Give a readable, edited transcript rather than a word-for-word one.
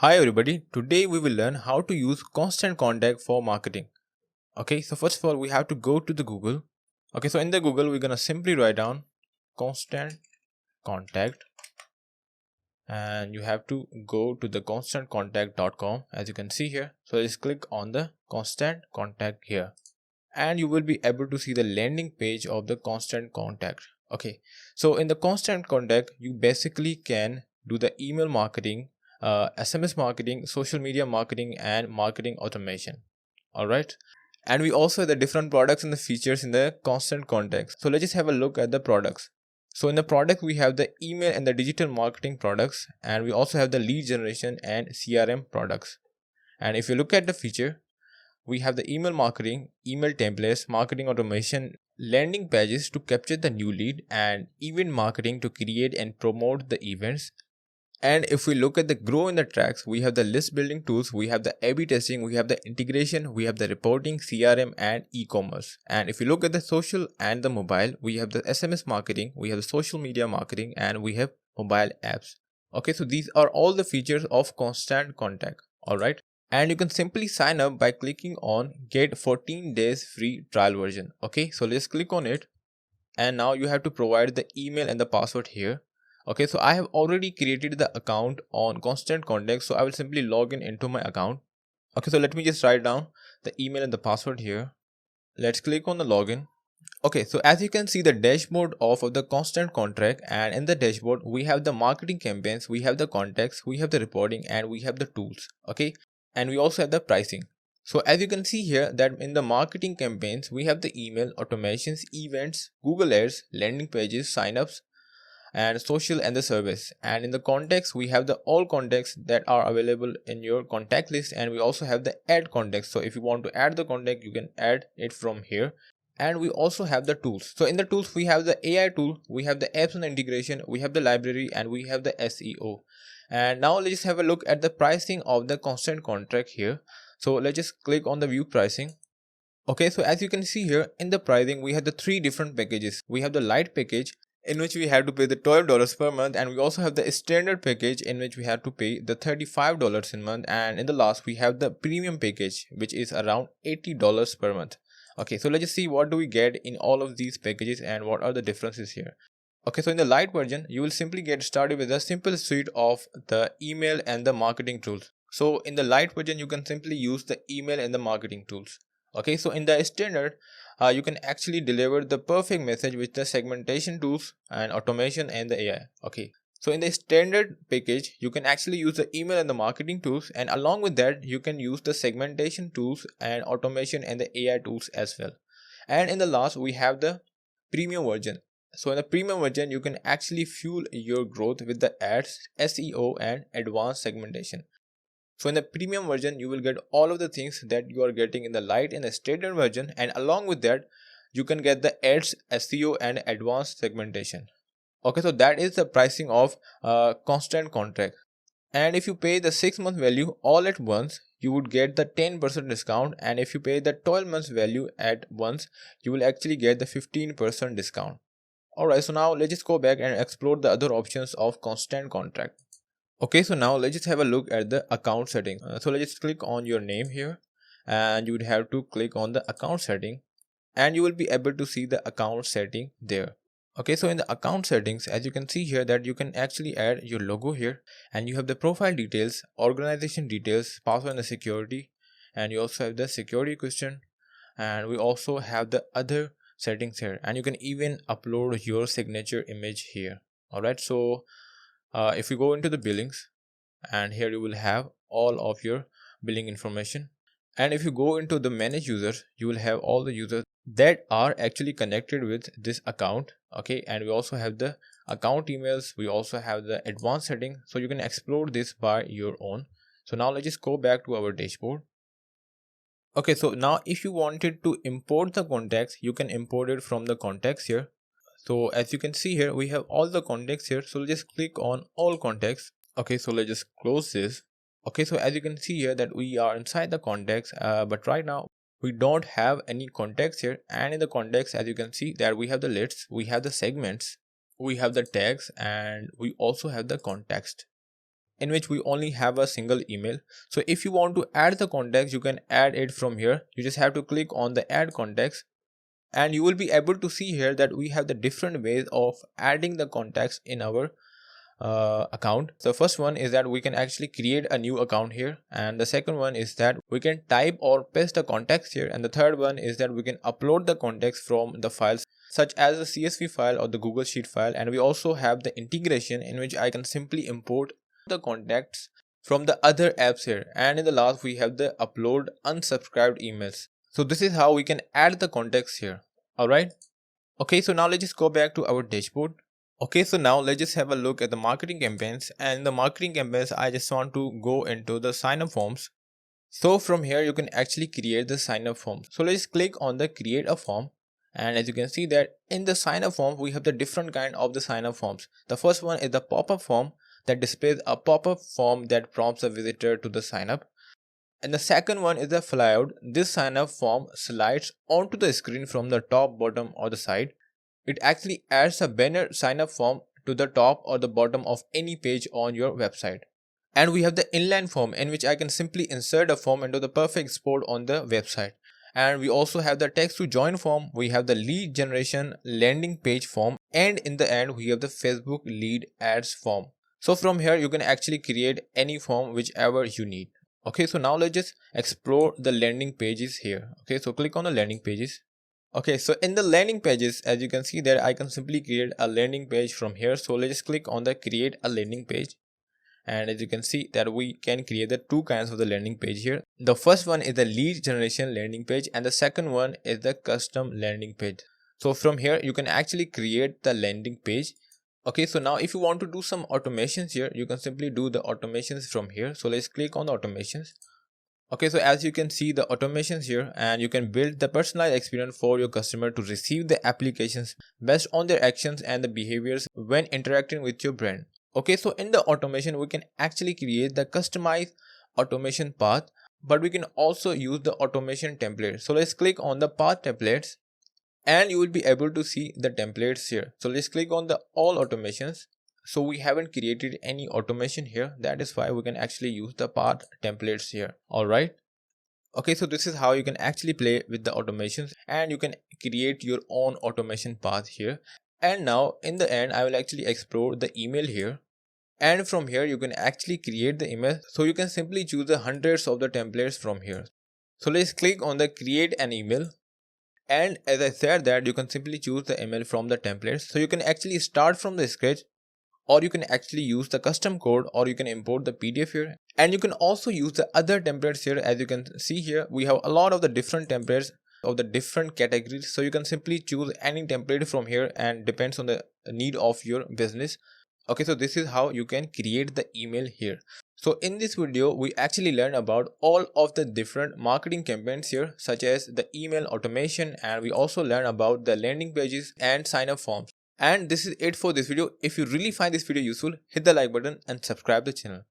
Hi everybody, today we will learn how to use constant contact for marketing. Okay, so first of all we have to go to the Google. Okay, so in the Google we're gonna simply write down constant contact and you have to go to the constantcontact.com as you can see here. So just click on the constant contact here and you will be able to see the landing page of the constant contact. Okay, so in the constant contact you basically can do the email marketing, SMS marketing, social media marketing and marketing automation. All right, and we also have the different products and the features in the constant contact. So let's just have a look at the products. So in the product we have the email and the digital marketing products, and we also have the lead generation and CRM products. And if you look at the feature, we have the email marketing, email templates, marketing automation, landing pages to capture the new lead, and event marketing to create and promote the events. And if we look at the grow in the tracks, we have the list building tools, we have the A/B testing, we have the integration, we have the reporting, CRM, and e-commerce. And if you look at the social and the mobile, we have the SMS marketing, we have the social media marketing, and we have mobile apps. Okay, so these are all the features of constant contact. All right, and you can simply sign up by clicking on get 14 days free trial version. Okay, so let's click on it, and now you have to provide the email and the password here. Okay, so I have already created the account on constant contact, so I will simply log in into my account. Okay, so let me just write down the email and the password here. Let's click on the login. Okay, so as you can see the dashboard of the constant contract, and in the dashboard we have the marketing campaigns, we have the contacts, we have the reporting, and we have the tools. Okay, and we also have the pricing. So as you can see here that in the marketing campaigns we have the email automations, events, Google ads, landing pages, signups, and social and the service. And in the contacts we have the all contacts that are available in your contact list, and we also have the add contacts. So if you want to add the contact, you can add it from here. And we also have the tools. So in the tools we have the AI tool, we have the apps and integration, we have the library, and we have the SEO. And now let's just have a look at the pricing of the constant contract here. So let's just click on the view pricing. Okay, so as you can see here in the pricing we have the three different packages. We have the light package in which we have to pay the $12 per month, and we also have the standard package in which we have to pay the $35 in month, and in the last we have the premium package which is around $80 per month. Okay, so let's just see what do we get in all of these packages and what are the differences here. Okay, so in the light version you will simply get started with a simple suite of the email and the marketing tools. So in the light version you can simply use the email and the marketing tools. Okay, so in the standard you can actually deliver the perfect message with the segmentation tools and automation and the AI. Okay, so in the standard package you can actually use the email and the marketing tools, and along with that you can use the segmentation tools and automation and the AI tools as well. And in the last we have the premium version. So in the premium version you can actually fuel your growth with the ads, SEO, and advanced segmentation. So in the premium version you will get all of the things that you are getting in the light and the standard version, and along with that you can get the ads, SEO, and advanced segmentation. Okay, so that is the pricing of constant contract. And if you pay the 6-month value all at once you would get the 10% discount, and if you pay the 12 months value at once you will actually get the 15% discount. Alright, so now let's just go back and explore the other options of constant contract. Okay, so now let's just have a look at the account setting. So let's just click on your name here, and you would have to click on the account setting, and you will be able to see the account setting there. Okay, so in the account settings as you can see here that you can actually add your logo here, and you have the profile details, organization details, password and the security, and you also have the security question, and we also have the other settings here, and you can even upload your signature image here. Alright, so if you go into the billings, and here you will have all of your billing information, and if you go into the manage users you will have all the users that are actually connected with this account. Okay, and we also have the account emails, we also have the advanced setting, so you can explore this by your own. So now let's just go back to our dashboard. Okay, so now if you wanted to import the contacts you can import it from the contacts here. So as you can see here we have all the contacts here, so just click on all contacts. Okay, so let's just close this. Okay, so as you can see here that we are inside the contacts, but right now we don't have any contacts here. And in the contacts as you can see that we have the lists, we have the segments, we have the tags, and we also have the context. in which we only have a single email. So if you want to add the contacts, you can add it from here. You just have to click on the add contacts, and you will be able to see here that we have the different ways of adding the contacts in our account. So first one is that we can actually create a new account here, and the second one is that we can type or paste the contacts here, and the third one is that we can upload the contacts from the files such as the CSV file or the Google Sheet file. And we also have the integration in which I can simply import the contacts from the other apps here. And in the last we have the upload unsubscribed emails. So this is how we can add the contacts here. Alright. Okay, so now let's just go back to our dashboard. Okay, so now let's just have a look at the marketing campaigns. And in the marketing campaigns, I just want to go into the sign up forms. So from here you can actually create the sign up form. So let's click on the create a form. And as you can see that in the sign up form, we have the different kind of the sign up forms. The first one is the pop-up form that displays a pop-up form that prompts a visitor to the sign up. And the second one is the flyout. This sign up form slides onto the screen from the top, bottom or the side. It actually adds a banner sign up form to the top or the bottom of any page on your website. And we have the inline form in which I can simply insert a form into the perfect spot on the website. And we also have the text to join form, we have the lead generation landing page form, and in the end we have the Facebook lead ads form. So from here you can actually create any form whichever you need. Okay, so now let's just explore the landing pages here. Okay, so click on the landing pages. Okay, so in the landing pages, as you can see there, I can simply create a landing page from here. So let's just click on the create a landing page. And as you can see that we can create the two kinds of the landing page here. The first one is the lead generation landing page, and the second one is the custom landing page. So from here you can actually create the landing page. Okay, so now if you want to do some automations here, you can simply do the automations from here. So let's click on the automations. Okay, so as you can see the automations here, and you can build the personalized experience for your customer to receive the applications based on their actions and the behaviors when interacting with your brand. Okay, so in the automation we can actually create the customized automation path, but we can also use the automation template. So let's click on the path templates, and you will be able to see the templates here. So let's click on the all automations. So we haven't created any automation here, that is why we can actually use the path templates here. Alright. Okay, so this is how you can actually play with the automations, and you can create your own automation path here. And now in the end I will actually explore the email here, and from here you can actually create the email. So you can simply choose the hundreds of the templates from here. So let's click on the create an email, and as I said that you can simply choose the email from the templates. So you can actually start from the scratch, or you can actually use the custom code, or you can import the PDF here, and you can also use the other templates here. As you can see here, we have a lot of the different templates of the different categories. So you can simply choose any template from here, and depends on the need of your business. Okay, so this is how you can create the email here. So in this video we actually learned about all of the different marketing campaigns here, such as the email automation, and we also learned about the landing pages and sign up forms. And this is it for this video. If you really find this video useful, hit the like button and subscribe the channel.